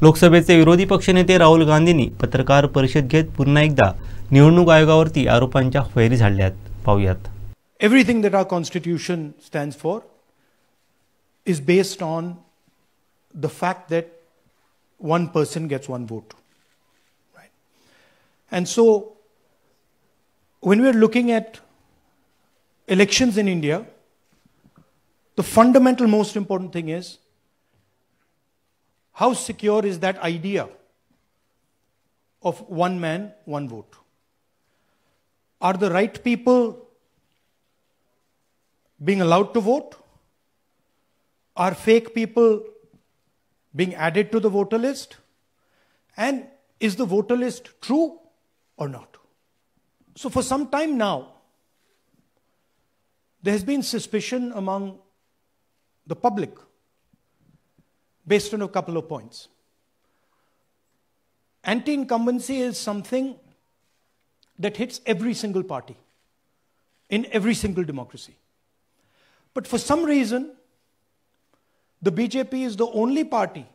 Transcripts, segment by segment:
लोकसभेचे विरोधी पक्षनेते राहुल गांधींनी पत्रकार परिषद घेत पुन्हा एकदा निवडणूक आयोगावरती आरोपांच्या फैरी झाडल्यात. पाहूयात. Everything that our constitution stands for is based on the fact that one person gets one vote. Right? And so when we're looking at elections in India, the fundamental most important thing is how secure is that idea of one man, one vote? Are the right people being allowed to vote? Are fake people being added to the voter list? And is the voter list true or not? So for some time now, there has been suspicion among the public based on a couple of points. Anti-incumbency is something that hits every single party in every single democracy. But for some reason, the BJP is the only party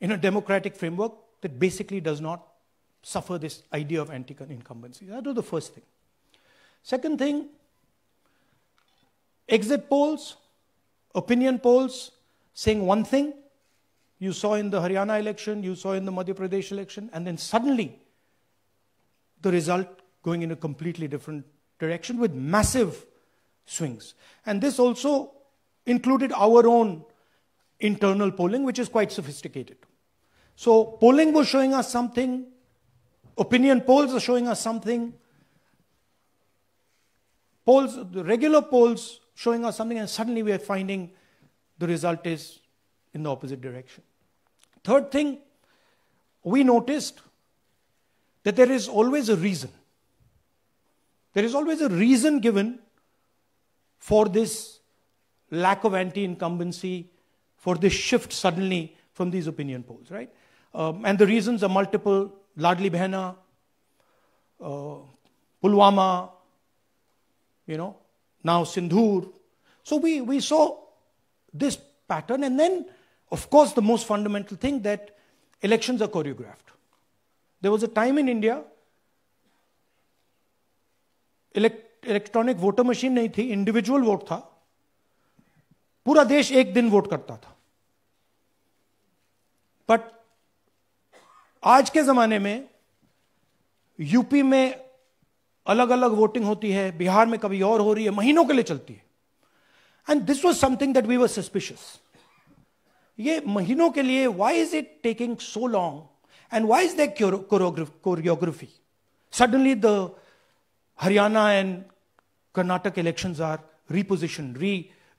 in a democratic framework that basically does not suffer this idea of anti-incumbency. That was the first thing. Second thing, exit polls, opinion polls saying one thing, you saw in the Haryana election, you saw in the Madhya Pradesh election, and then suddenly the result going in a completely different direction with massive swings. And this also included our own internal polling, which is quite sophisticated. So polling was showing us something, opinion polls are showing us something, polls, the regular polls showing us something, and suddenly we are finding the result is in the opposite direction. Third thing, we noticed that there is always a reason. There is always a reason given for this lack of anti-incumbency, for this shift suddenly from these opinion polls, right? And the reasons are multiple. Ladli Behna, Pulwama, now Sindhur. So we saw this pattern, and then, of course, the most fundamental thing that elections are choreographed. There was a time in India, electronic voter machine नहीं थी, individual vote था, पूरा देश एक दिन vote करता था. But आज के जमाने में यूपी में अलग अलग वोटिंग होती है, बिहार में कभी और हो रही है, महीनों के लिए चलती है. And this was something that we were suspicious. ये महीनों के लिए, why is it taking so long and why is there choreography? Suddenly the Haryana and Karnataka elections are repositioned,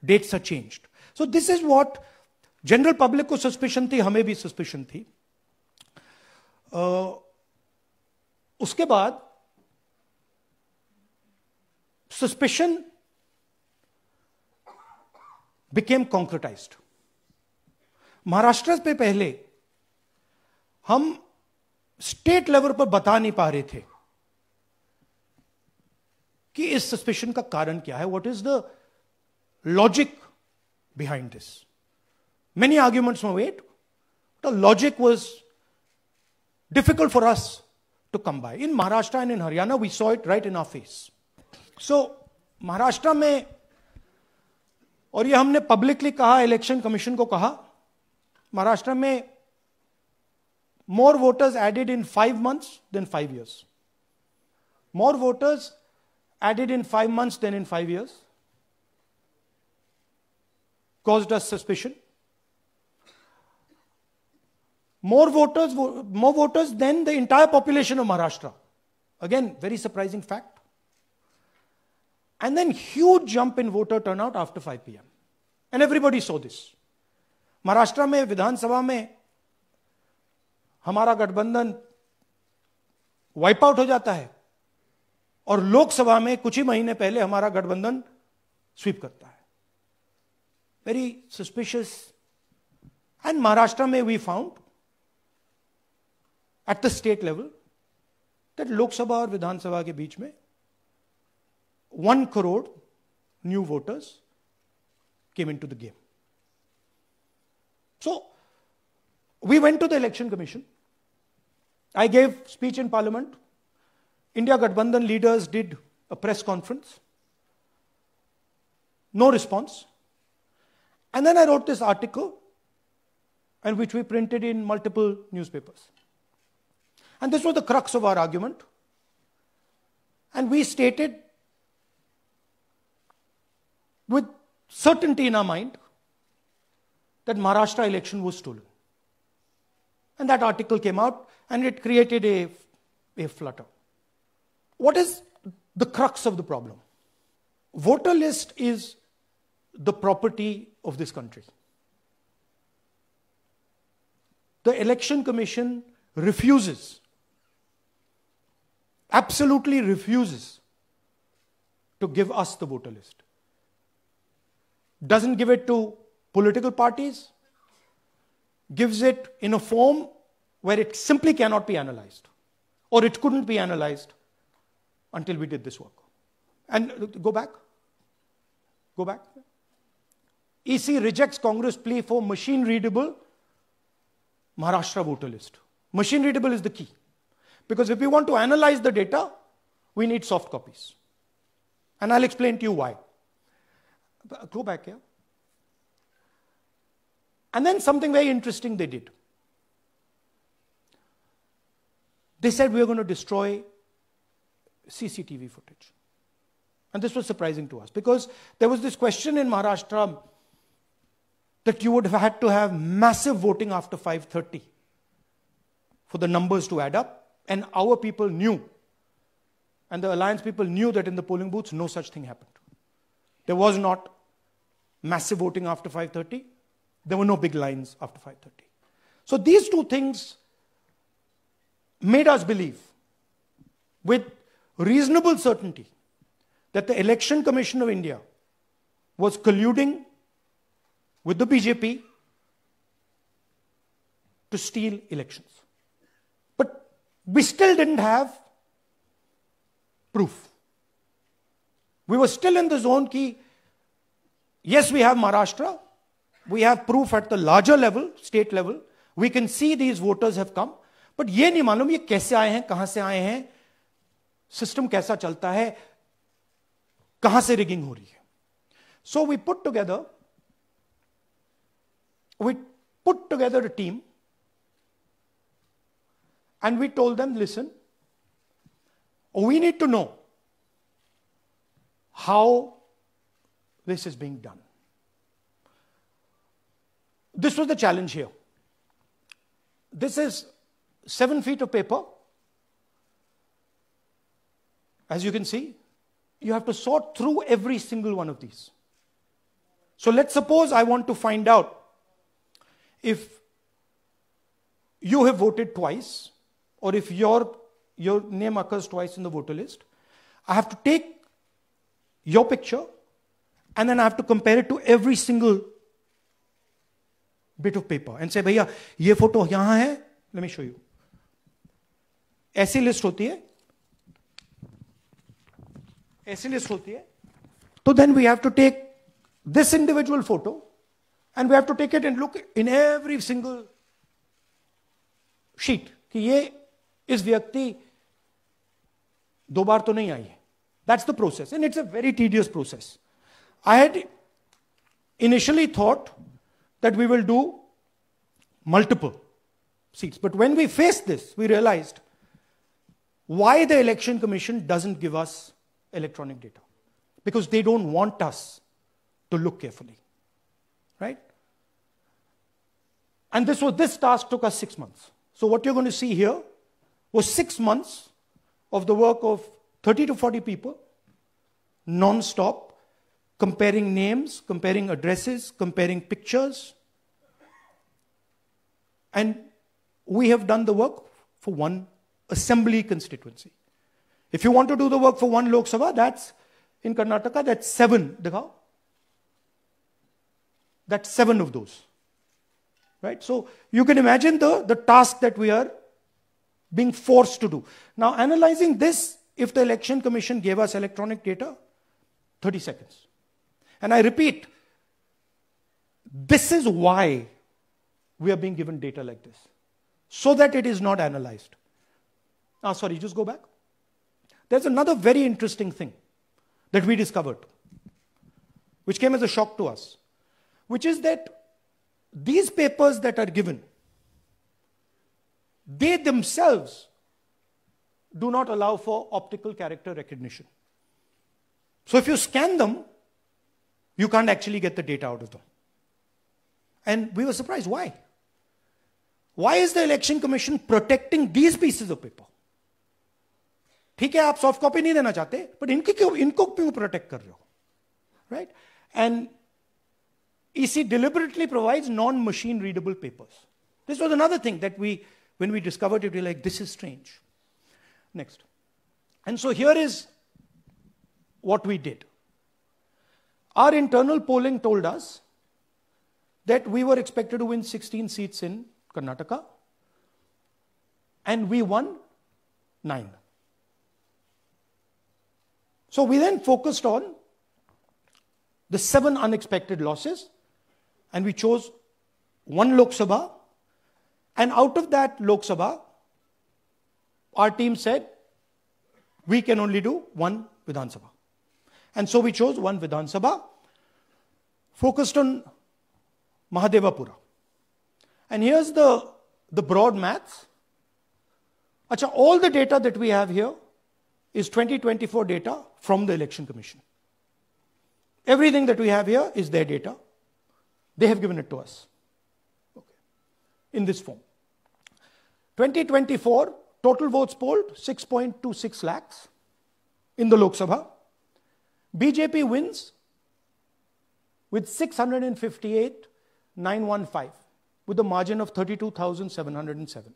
dates are changed. So this is what general public को suspicion थी, हमें भी suspicion थी. उसके बाद suspicion became concretized. महाराष्ट्र पे पहले हम स्टेट लेवल पर बता नहीं पा रहे थे कि इस सस्पेशन का कारण क्या है. What is the logic behind this? Many arguments were made. The logic was difficult for us to come by. In Maharashtra and in Haryana we saw it right in our face. So Maharashtra में, और ये हमने publicly कहा, election commission को कहा, महाराष्ट्र में more voters added in 5 months than 5 years. More voters added in 5 months than in 5 years, caused us suspicion. More voters than the entire population of Maharashtra. Again, very surprising fact. And then huge jump in voter turnout after 5 p.m. And everybody saw this. Maharashtra में विधानसभा में हमारा गठबंधन wipe out हो जाता है, और लोकसभा में कुछ ही महीने पहले हमारा गठबंधन स्वीप करता है. Very suspicious. एंड महाराष्ट्र में we found at the state level that Lok Sabha और विधानसभा के बीच में 1 crore new voters came into the game. So We went to the Election Commission. I gave speech in Parliament. India Gathbandhan leaders did a press conference. No response. And then I wrote this article, and which we printed in multiple newspapers. And this was the crux of our argument. And we stated with certainty in our mind that Maharashtra election was stolen. And that article came out, and it created a flutter. What is the crux of the problem? Voter list is the property of this country. The Election Commission refuses, absolutely refuses to give us the voter list. Doesn't give it to political parties, gives it in a form where it simply cannot be analyzed, or it couldn't be analyzed until we did this work. And go back. EC rejects Congress plea for machine-readable Maharashtra voter list. Machine-readable is the key. Because if we want to analyze the data, we need soft copies. And I'll explain to you why. Go back here. And then something very interesting they did. They said we are going to destroy CCTV footage. And this was surprising to us because there was this question in Maharashtra that you would have had to have massive voting after 5:30 for the numbers to add up. And our people knew, and the alliance people knew that in the polling booths, no such thing happened. There was not massive voting after 5:30. There were no big lines after 5:30. So these two things made us believe with reasonable certainty that the Election Commission of India was colluding with the BJP to steal elections. But we still didn't have proof. We were still in the zone ki, yes, we have Maharashtra, we have proof at the larger level, state level, we can see these voters have come, but ये नहीं मालूम ये कैसे आए हैं, कहां से आए हैं, सिस्टम कैसा चलता है, कहां से रिगिंग हो रही है. So we put together a team and we told them, listen, we need to know how this is being done. This was the challenge here. This is 7 feet of paper. As you can see, you have to sort through every single one of these. So let's suppose I want to find out if you have voted twice, or if your name occurs twice in the voter list. I have to take your picture and then I have to compare it to every single bit of paper and say, भैया ये photo यहां है, let me show you. ऐसी list होती है, ऐसी list होती है. So then we have to take this individual photo and we have to take it and look in every single sheet कि ये इस व्यक्ति दो बार तो नहीं आई है. That's the process, and it's a very tedious process. I had initially thought that we will do multiple seats, but when we faced this, we realized why the Election Commission doesn't give us electronic data. Because they don't want us to look carefully. Right? And this task took us 6 months. So what you're going to see here was 6 months of the work of 30 to 40 people, non-stop, comparing names, comparing addresses, comparing pictures. And we have done the work for one assembly constituency. If you want to do the work for one Lok Sabha, that's in Karnataka, that's 7. Dikhao. That's 7 of those. Right? So you can imagine the task that we are being forced to do. Now, analyzing this, if the Election Commission gave us electronic data, 30 seconds. And I repeat, this is why we are being given data like this so that it is not analyzed. Sorry, just go back. There's another very interesting thing that we discovered, which came as a shock to us, which is that these papers that are given, they themselves do not allow for optical character recognition. So if you scan them, you can't actually get the data out of them. And we were surprised. Why? Why is the Election Commission protecting these pieces of paper? ठीक है, आप soft copy नहीं देना चाहते, but इनको क्यों protect कर रहे हो? Right? And EC deliberately provides non-machine readable papers. This was another thing that when we discovered it, we were like, this is strange. Next. And so here is what we did. Our internal polling told us that we were expected to win 16 seats in Karnataka, and we won 9. So we then focused on the 7 unexpected losses, and we chose 1 Lok Sabha, and out of that Lok Sabha, our team said, we can only do 1 Vidhan Sabha. And so we chose 1 Vidhan Sabha, focused on Mahadevapura. And here's the broad maths. Achha, all the data that we have here is 2024 data from the Election Commission. Everything that we have here is their data. They have given it to us. Okay. In this form. 2024, total votes polled, 6.26 lakhs in the Lok Sabha. BJP wins with 658,915 with a margin of 32,707.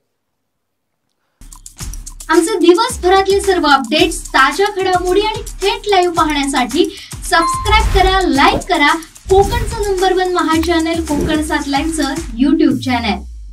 आमचे दिवसभरातले सर्व updates, ताज्या घडामोडी आणि थेट live पाहण्यासाठी subscribe करा, like करा कोकणचं number 1 महा channel Kokansad लाईव्हचं YouTube channel.